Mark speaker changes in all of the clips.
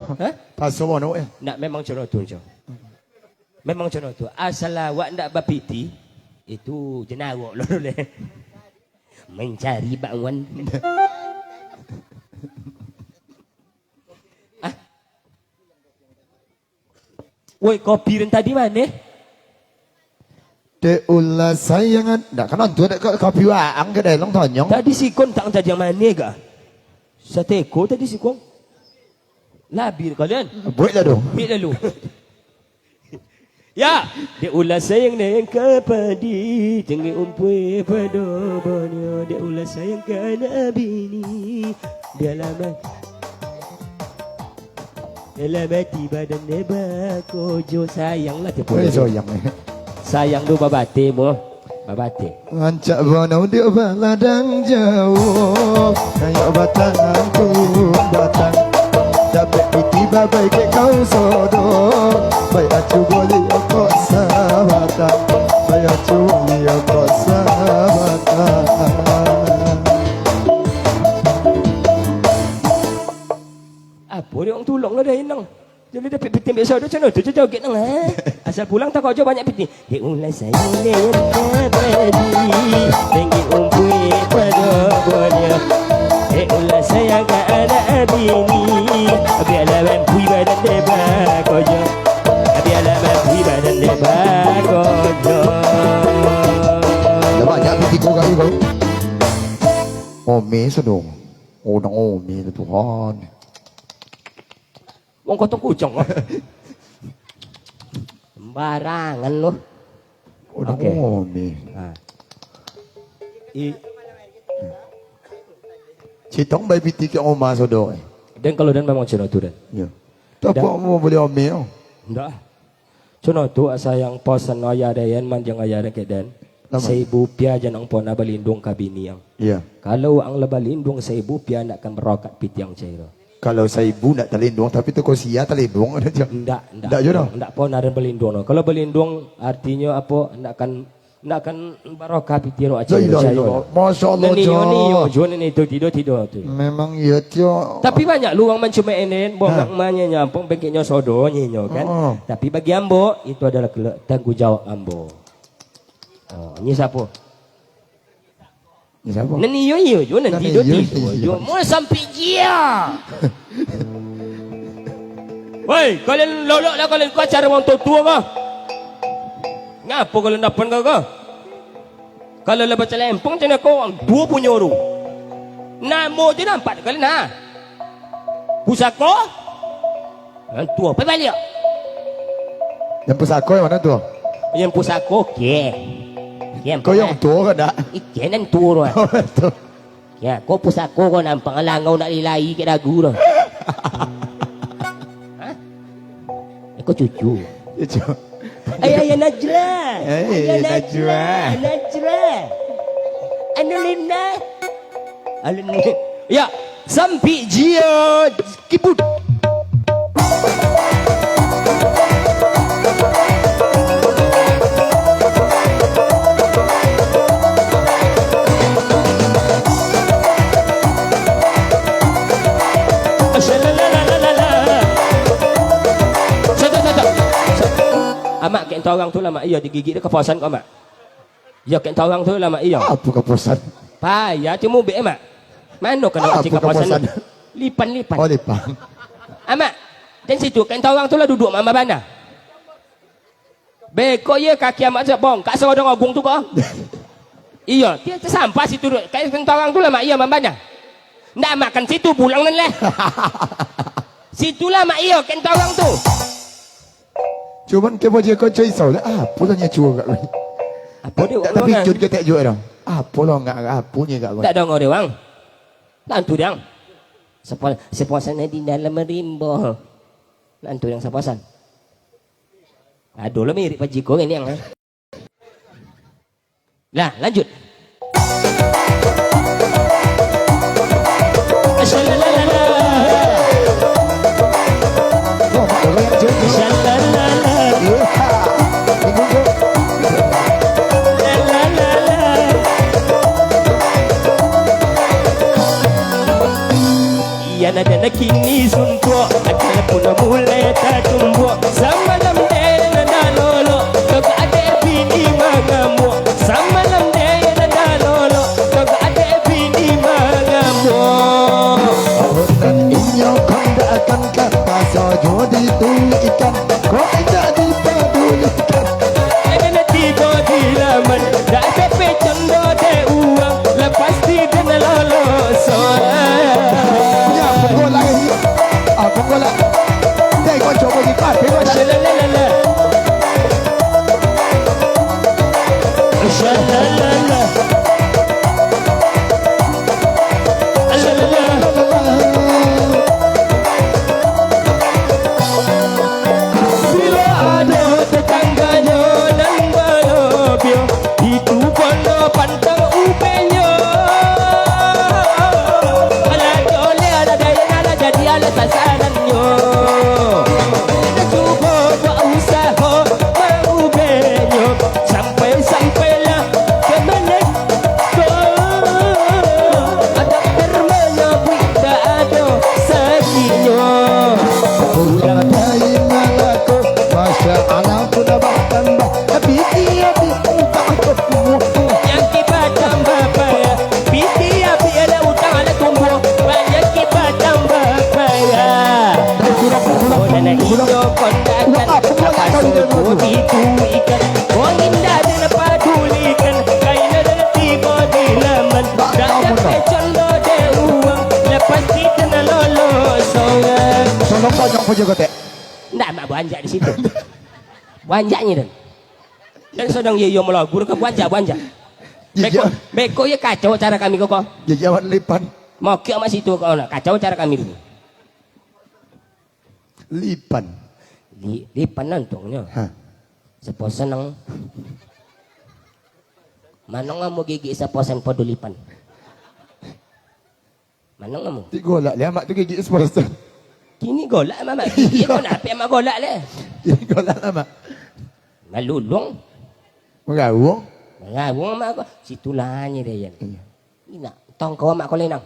Speaker 1: Hah?
Speaker 2: Paso mono
Speaker 1: Nak memang jono tu jo. Memang jono tu. Asal awak ndak bapiti itu jenawak lo le. Mencari bangun. Ah. Woi, kopi ren tadi mana?
Speaker 2: De ulah sayangan. Ndak kan tu dak kopi waang ke long tonyong.
Speaker 1: Tadi sikon tak tadi yang mana ga? Sateko tadi sikon. Labir kalian.
Speaker 2: Buat dah dong.
Speaker 1: Buat lalu. Ya, dia ulah sayang dengan kepadi, tinggi umpui pada banyak. Dia ulah sayang ke Nabi ni. Dia lama badan nebak kojo sayanglah dia pun.
Speaker 2: Sayang.
Speaker 1: Sayang tu babate mo. Babate.
Speaker 2: Ancak bonau dia baladang jauh. Kayak batang aku batang. Dapat tiba baik kau sodor. Baik acu boleh aku sahabatan. Baik acu boleh aku sahabatan.
Speaker 1: Apa dia orang tolong lah dah inang. Jadi dapat piti biasa dah macam tu joget nang ha. Asal pulang tak kau jo banyak piti. Dia ulah saya ler kepadi. Tinggi umpui pada bonya. Dia ulah saya ke anak bini. Biarlah umpui badan debak kojo. Biarlah umpui badan debak kojo.
Speaker 2: Dah banyak piti kau kali kau. Ome sedong. Orang ome tu Tuhan.
Speaker 1: Wong kota kucing lah. Sembarangan loh.
Speaker 2: Okey. Citong bayi piti ke oma sodor.
Speaker 1: Dan kalau dan memang cina tu dan.
Speaker 2: Ya. Tu apa mau boleh ome oh?
Speaker 1: Enggak. Cina tu sayang posan ayah dayan manjang ayah dan kedan. Seibu pia janang pona balindung kabini yang.
Speaker 2: Ya.
Speaker 1: Kalau ang lebalindung seibu pia nak akan merokat piti yang cair.
Speaker 2: Kalau saya ibu nak terlindung tapi tu kau sia terlindung ada je.
Speaker 1: Enggak je dah. Enggak pun ada berlindung. No. Kalau berlindung artinya apa? Nak akan barokah piti ro aja.
Speaker 2: Masya-Allah.
Speaker 1: Jo ni itu tidur tu.
Speaker 2: Memang iya tio.
Speaker 1: Tapi banyak luang mencuma enen, bong maknya nyampung bekiknya sodo nyinyo kan. Tapi bagi ambo itu adalah tanggungjawab ambo. Oh, ini siapa?
Speaker 2: Siapa?
Speaker 1: Nani yo nanti do yo mau sampai dia. Woi, kalian lolok lah kalian kau acara orang tua kah? Ngapa kalian dapat kau? Kalau lepas celempong macam kau orang tua punya orang. Namo je nampak kalian ha. Pusako? Yang tua apa balik?
Speaker 2: Yang pusako yang mana tu?
Speaker 1: Yang pusako ke?
Speaker 2: Kau yang tua kan tak?
Speaker 1: Ikan yang tua tu. Ya, kau pusako kau nampak langau nak lilai ke dagu tu. Hah? Kau cucu.
Speaker 2: Cucu.
Speaker 1: Ayah Najla.
Speaker 2: Najla.
Speaker 1: Anulina. Ya, sampai dia kibut. Amak kek orang tu lah mak iya digigit dia kepuasan kau mak. Ya kek orang tu lah mak iya.
Speaker 2: Apa kepuasan?
Speaker 1: Payah cuma be mak. Mana kena cik kepuasan? Lipan.
Speaker 2: Oh lipan.
Speaker 1: Amak, dan situ kek orang tu lah duduk mama bana. Beko ye kaki amak sebong, kak saudara agung tu kau. Iya, dia tersampah situ kek orang tu lah mak iya mama bana. Ndak makan situ pulang nan leh. Situlah mak iya kek orang tu.
Speaker 2: Cuman kepo je kau cuy sau lah. Apa lah nya cua kat kau.
Speaker 1: Apa dia?
Speaker 2: Tapi cun ke tak jual dah. Apa lah ngak apa nya kat kau.
Speaker 1: Tak dong orang. Nantu dia. Sepuasan di dalam rimbo. Nantu yang sepuasan. Aduh lah mirip pajiko ini yang. Nah, lanjut. Iya nada kini suntuk akan pun mulai tak tumbuh. Semalam dia nanda lolo, kagak ada bini mengamuk. Semalam dia nanda lolo, kagak ada bini mengamuk.
Speaker 2: Dan inyo kanda akan kata saja ditulikan, kau tidak dipedulikan.
Speaker 1: Kena tiba di laman, dah ada pecondo de uang, lepas tidak lolo soal.
Speaker 2: Ya, pukul lagi. Pukul lagi. Dek, kau coba lipat.
Speaker 1: Shalalala, shalalala, shalalala. Bila ada tetangganya nang balobio, itu bondo pantang upenya. Ala jole ada daya nala jadi ala sasarannya. Kita cuba buat usaha mengubahnya, sampai-sampailah ke Melaka. Ada firmanya tak ada sajinya.
Speaker 2: Pulang dari Malaka, Masya Allah ku nambah tambah. Abidi utang aku.
Speaker 1: Yang kibat tambah payah, piti api ada utang ada tumbuh. Banyak kibat tambah payah. Oh nana hijau kondakan, apa suku itu ikan. Oh indah dan padulikan, kaina dan tiba di laman. Dah dapat condo de uang, lepas kita lolosoan.
Speaker 2: Tolong pojok pojok tek.
Speaker 1: Nggak mak banjak di situ. Banjaknya dan sedang yo melagu ke banjak. Beko ya kacau cara kami kok.
Speaker 2: Jawab lipan.
Speaker 1: Mau ke mas itu kau nak kacau cara kami dulu.
Speaker 2: Lipan.
Speaker 1: Lipan nantongnya.
Speaker 2: Hah.
Speaker 1: Seposan nang. Mana ngamu gigi seposan podulipan. Mana ngamu?
Speaker 2: Ti golak le mak tu gigi sponsor.
Speaker 1: Kini golak mama gigi kau nak apa mak golak le?
Speaker 2: Ti golak lama.
Speaker 1: Malulung.
Speaker 2: Mengawung.
Speaker 1: Ngawung mak kau. Situlahnya dia. Ina tong kau mak kau lenang.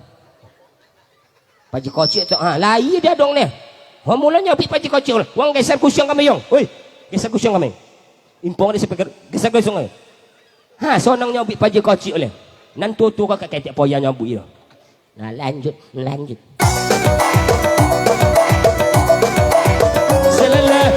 Speaker 1: Paji kocik tu lai dia dong ni. Wang mulanya pi paji kocik. Wang geser kusyang kami yong. Oi, geser kusyang kami. Impong dia sepikir geser kusyang kami. Ha, sonang nyobi paji kocik oleh. Nan tu kau kakek poya nyobi itu. Nah lanjut. Salah.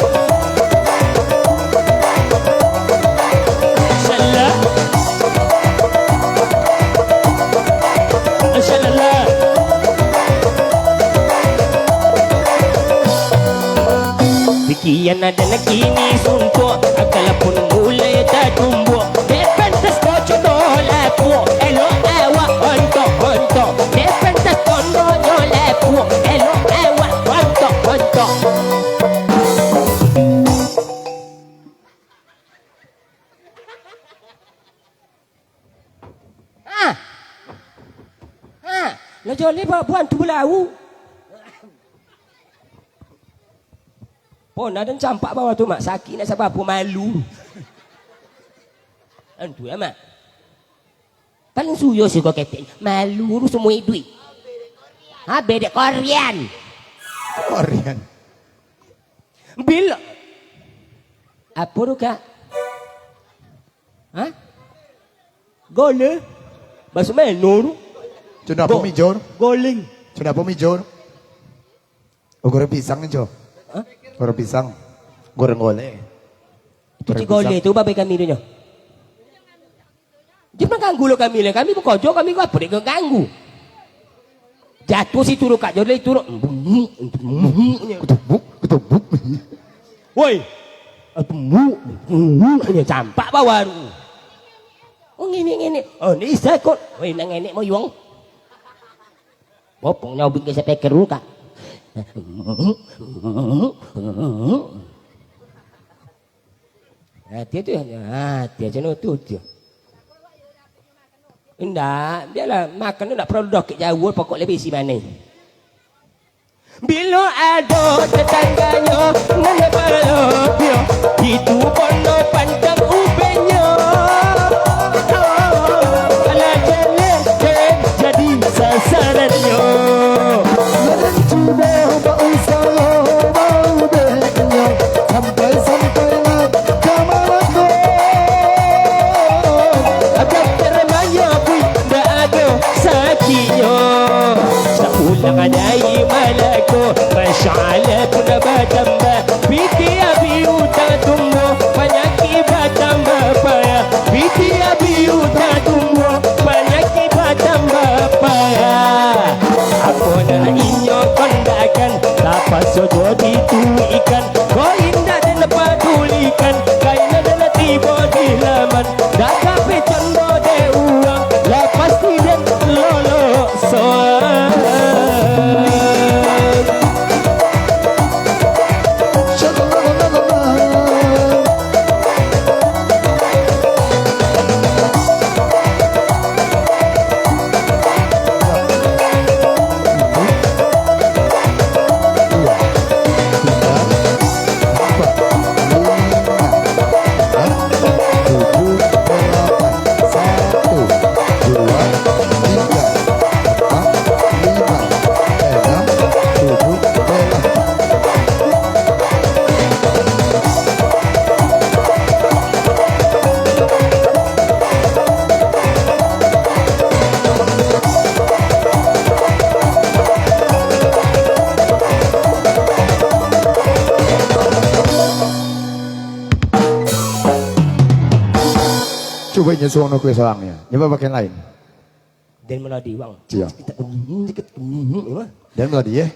Speaker 1: Pikiran ada nak kini suntuk, akal pun mulai tak tumbuh. Depentas bocor laku, elo awak hontok. Depentas kondonya laku, elo awak hontok. Lo jolly buat tu belau. Pon ada campak bawah tu mak sakit nak sebab apa malu. Antu ya mak. Paling suyo sih kau ketek. Malu lu semua duit. Ha bedek Korean. Bila apa tu kak? Ha? Gole. Bahasa menor.
Speaker 2: Cuna apa mijor?
Speaker 1: Goling.
Speaker 2: Cuna apa mijor? Oh, goreng pisang ni Jo.
Speaker 1: Ha?
Speaker 2: Goreng pisang. Goreng gole.
Speaker 1: Itu si gole itu babai kami dunya. Jangan ganggu lo kami le. Kami bekojo kami apa dek ganggu. Jatuh si turu kak jodle turu.
Speaker 2: Ketubuk.
Speaker 1: Woi. Ini campak bawah. Oh ngini. Oh ni saya kok. Woi nang nenek mau yuang. Bopong nyau bikin saya pikir dulu kak. Dia tu, dia jenuh tu dia. Enggak, biarlah makan tu tak perlu dokek jauh pokok lebih si mana. Bila ada tetangganya nana balobio, itu bono pantang ubenya. Ala jele jadi sasarannya.
Speaker 2: Cuba berusaha
Speaker 1: ala pun bertambah, piti api udah tumbuh, penyakit bertambah payah, piti api udah tumbuh, penyakit bertambah payah. Aku nak inyo kondakan, lapas sojo dituikan, kau indah dan pedulikan, kaina dan tiba di laman, dah kape condo de uang, lepas tidak lolo soal.
Speaker 2: Coba nyusul no kue salangnya. Nyoba pakai lain.
Speaker 1: Dan melodi bang.
Speaker 2: Iya. Dan melodi ya.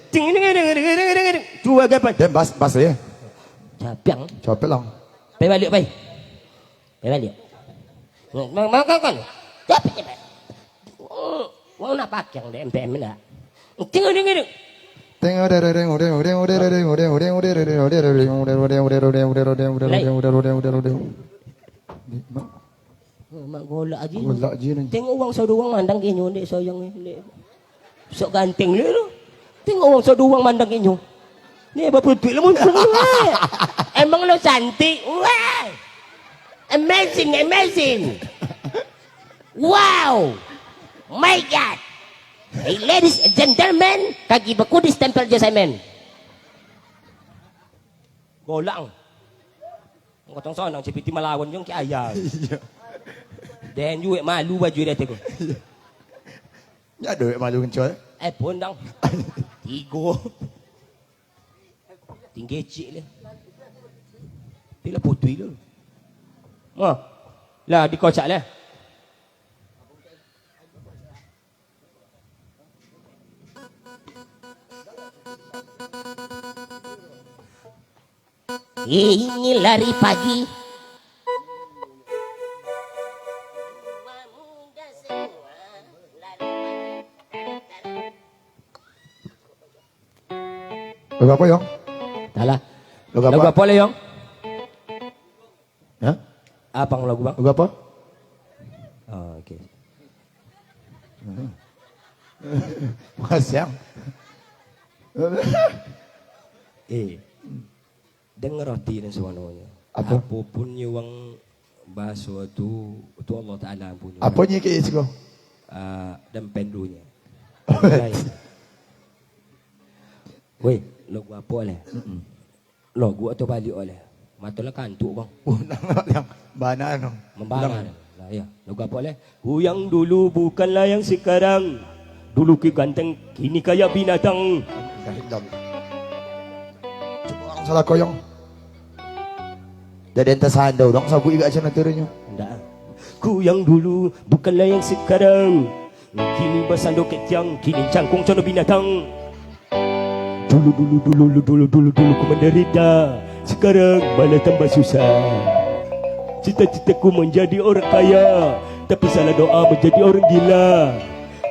Speaker 1: Dua gapan.
Speaker 2: Dan bas ya.
Speaker 1: Capang.
Speaker 2: Coba lang.
Speaker 1: Pergi balik, pergi. Pergi balik. Makan kan? Cepat cepat. Wang nak pakai yang DMPM nak. Tengok. Mak golak aja.
Speaker 2: Golak je ni.
Speaker 1: Tengok orang saudara orang mandang kinyo dek sayang ni. Sok ganteng le tu. Tengok orang saudara orang mandang kinyo. Ni apa putih le muncul. Emang lo cantik. Wah. Amazing. Wow. My God. Hey ladies and gentlemen, kaki beku di stempel Jasaimen. Golak. Ngotong sonang cepiti melawan jong ki ayah. Dan you malu baju dia tu.
Speaker 2: Ya duit malu kencol.
Speaker 1: Pun dong. Tiga. Tinggi cik le. Bila putih le. Lah dikocak le. Ingin lari pagi.
Speaker 2: Lagu apa Yong?
Speaker 1: Salah.
Speaker 2: Lagu apa
Speaker 1: le Yong?
Speaker 2: Hah?
Speaker 1: Apa lagu bang?
Speaker 2: Lagu apa?
Speaker 1: Oh, okey.
Speaker 2: Mas yang.
Speaker 1: Dengar roti dan semuanya.
Speaker 2: Apa?
Speaker 1: Apapun yang bahasa tu Allah Taala punya.
Speaker 2: Apanya ke itu?
Speaker 1: Dan pendunya. Weh, lagu apa le? Lagu atau balik oleh. Matalah kantuk bang.
Speaker 2: Yang mana dong?
Speaker 1: Membara. Lah ya, lagu apa le? Ku yang dulu bukanlah yang sekarang. Dulu ki ganteng, kini kayak binatang.
Speaker 2: Coba orang salah koyong. Jadi ente sandau dong sabu iga aja naturnya.
Speaker 1: Enggak. Ku yang dulu bukanlah yang sekarang. Kini bersanduk ketiang, kini cangkung cono binatang. Dulu ku menderita, sekarang malah tambah susah. Cita-citaku menjadi orang kaya, tapi salah doa menjadi orang gila.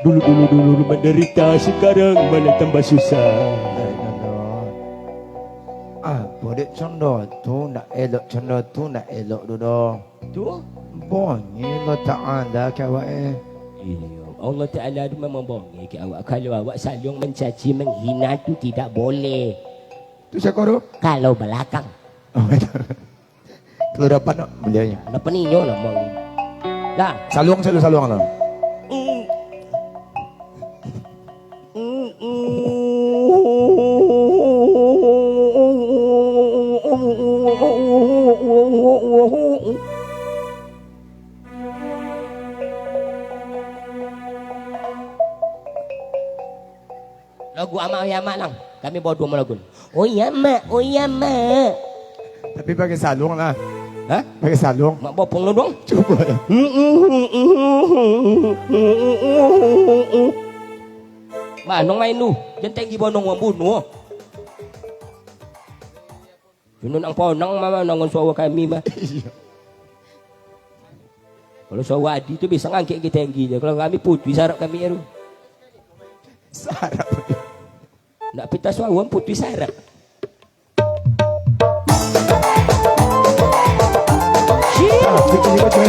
Speaker 1: Dulu menderita, sekarang malah tambah susah.
Speaker 2: Bodek condo tu nak elok, condo tu nak elok dulu.
Speaker 1: Tu?
Speaker 2: Bonyi lo tak ada kawak
Speaker 1: Iya, Allah Ta'ala tu memang bongi ke awak. Kalau awak saling mencaci, menghina tu tidak boleh.
Speaker 2: Tu siapa tu?
Speaker 1: Kalau belakang.
Speaker 2: Kalau dapat nak belianya.
Speaker 1: Kenapa ni nyo lah bang? Lah.
Speaker 2: Saluang lah.
Speaker 1: Lagu amak ya mak lang. Kami bawa 2 malagun. Oh iya mak, oh iya mak.
Speaker 2: Tapi pakai salung lah.
Speaker 1: Hah?
Speaker 2: Pakai salung.
Speaker 1: Mak bawa pong dong.
Speaker 2: Coba lah.
Speaker 1: Mak nong main lu. Jangan tinggi bawa nong bunuh. Yun ang ponang mama nangon sawa kami mah. Kalau sawa adi itu bisa ngangkit kita tingginya. Kalau kami putih sarap kami ya.
Speaker 2: Sarap.
Speaker 1: Nak pita sawa putih sarap.
Speaker 2: Ah, bikin juga coy.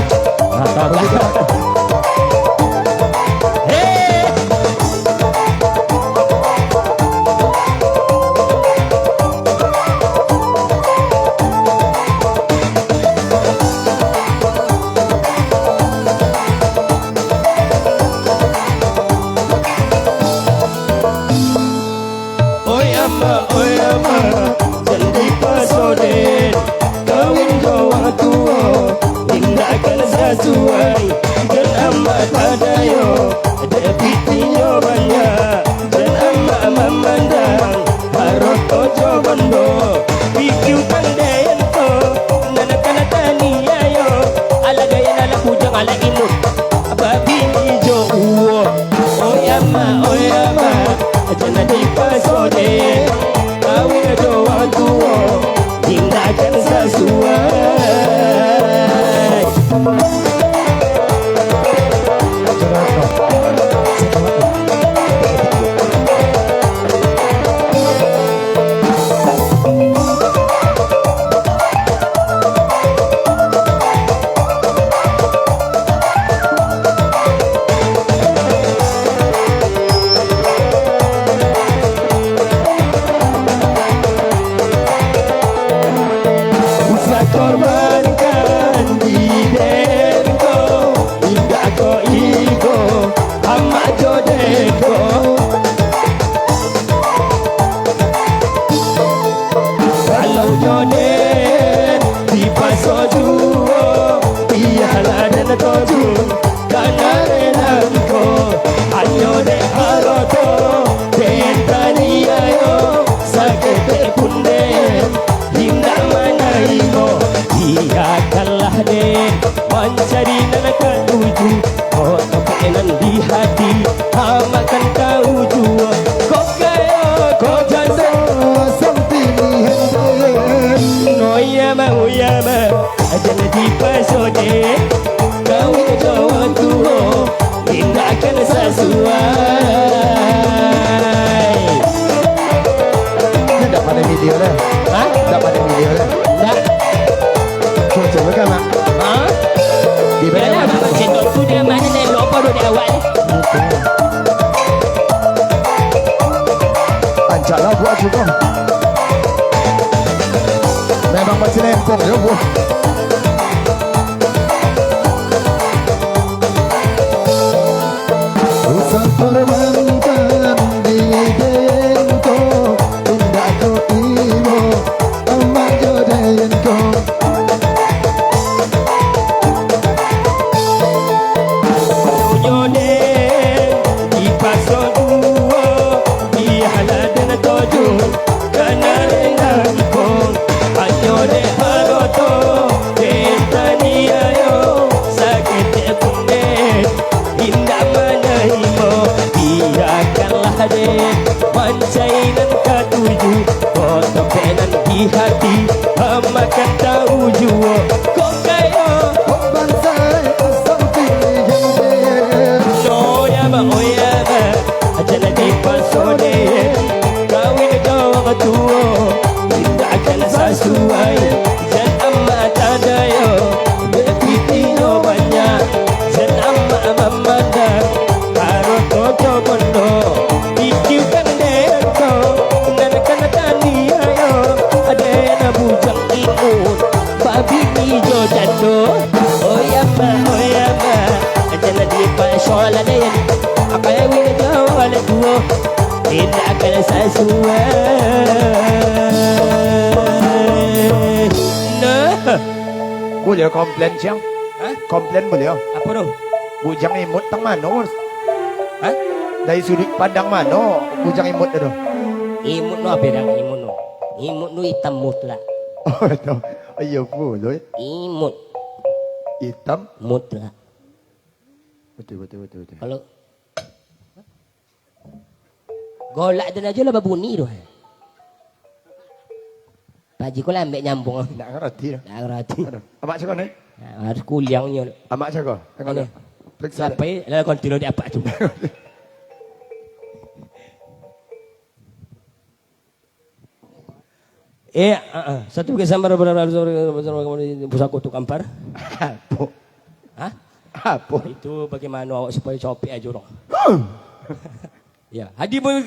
Speaker 1: Oi ama, jadi pasoden. Kawin jawa tua, tindakan sesuai. Dan amat adayo, ada pitiyo banyak. Dan amat memandang, harus tojo bondo. Bikiu pandayan to, nanakan tani ayo. Ala gaya nala pujang ala inut, babi hijau uwo. Oi ama, jangan dipasoden. Kawin jawa tua, tindakan sesuai. Korbankan diriku, hingga kau ego, amat jodohku. Kalau jodoh dipaso juo, biarlah dan toju, karena renangku, hanya dek haroto, tentani ayo, sakit pun dek, hingga mana imo. Ia kalah den mencari nanakan tuju. Kau kepenan di hati, amakan kau jua. Kau kaya, kau jasa,
Speaker 2: Sampai
Speaker 1: no ya ma, jangan dipasoden. Kawin jawa tua, tindakan sesuai.
Speaker 2: Ini dapat ada video dah.
Speaker 1: Hah?
Speaker 2: Dapat ada video dah.
Speaker 1: Nak?
Speaker 2: Coba kan mak.
Speaker 1: Hah?
Speaker 2: Di
Speaker 1: Dia
Speaker 2: mana
Speaker 1: lah
Speaker 2: mak?
Speaker 1: memang cendol tu dia mana ni lupa dari awal.
Speaker 2: Pancaklah buat juga. Memang masih lempong ya bu. Usah korbankan diriku, tindak kau ibu, amat jodohku.
Speaker 1: Jodoh dipaso dua, biarlah dan toju, karena renangku, hanya dek haroto, tentani ayo, sakit punden, indah mana imo. Biarkanlah dek mancainan katuju, kau kepenan di hati, amakan tahu jua. Kau kaya
Speaker 2: Bansai asal tinggi.
Speaker 1: oh ya ma, jangan dipasoden. Kawin jawa tua, tindakan sesuai. Dan amat adayo, bepitiyo banyak. Dan amat memandang, harus tojo bondo. Dikiukan deko, nanakan tani ayo. Ada na bujang inut, babi hijau jatuh. Oh ya ma, jangan dipasoden. Apa yang wina jawa tua, tindakan sesuai. Nah,
Speaker 2: Boleh komplain siang?
Speaker 1: hah?
Speaker 2: Komplain boleh?
Speaker 1: Apa dong?
Speaker 2: Bujang imut tang mano?
Speaker 1: Hah?
Speaker 2: Dari sudut pandang mano bujang imut itu?
Speaker 1: Imut no apa yang imut no? Imut no hitam mutlak.
Speaker 2: Oh, itu. Iya pula.
Speaker 1: Imut
Speaker 2: Hitam.
Speaker 1: mutlak.
Speaker 2: Betul.
Speaker 1: Kalau golak dan aja lah babuni tu. Paji kau lah ambil nyambung.
Speaker 2: Nak ngerti dah.
Speaker 1: Nak ngerti.
Speaker 2: Aduh. Amak cakap ni?
Speaker 1: Harus kuliangnya.
Speaker 2: Amak cakap. Tengok ni. Periksa.
Speaker 1: Sampai lah kontinu di apa tu. Satu kesambar pusako tu kampar.
Speaker 2: Apa?
Speaker 1: Hah?
Speaker 2: Apa?
Speaker 1: Itu bagaimana awak supaya copik aja orang. Ya, hadi pun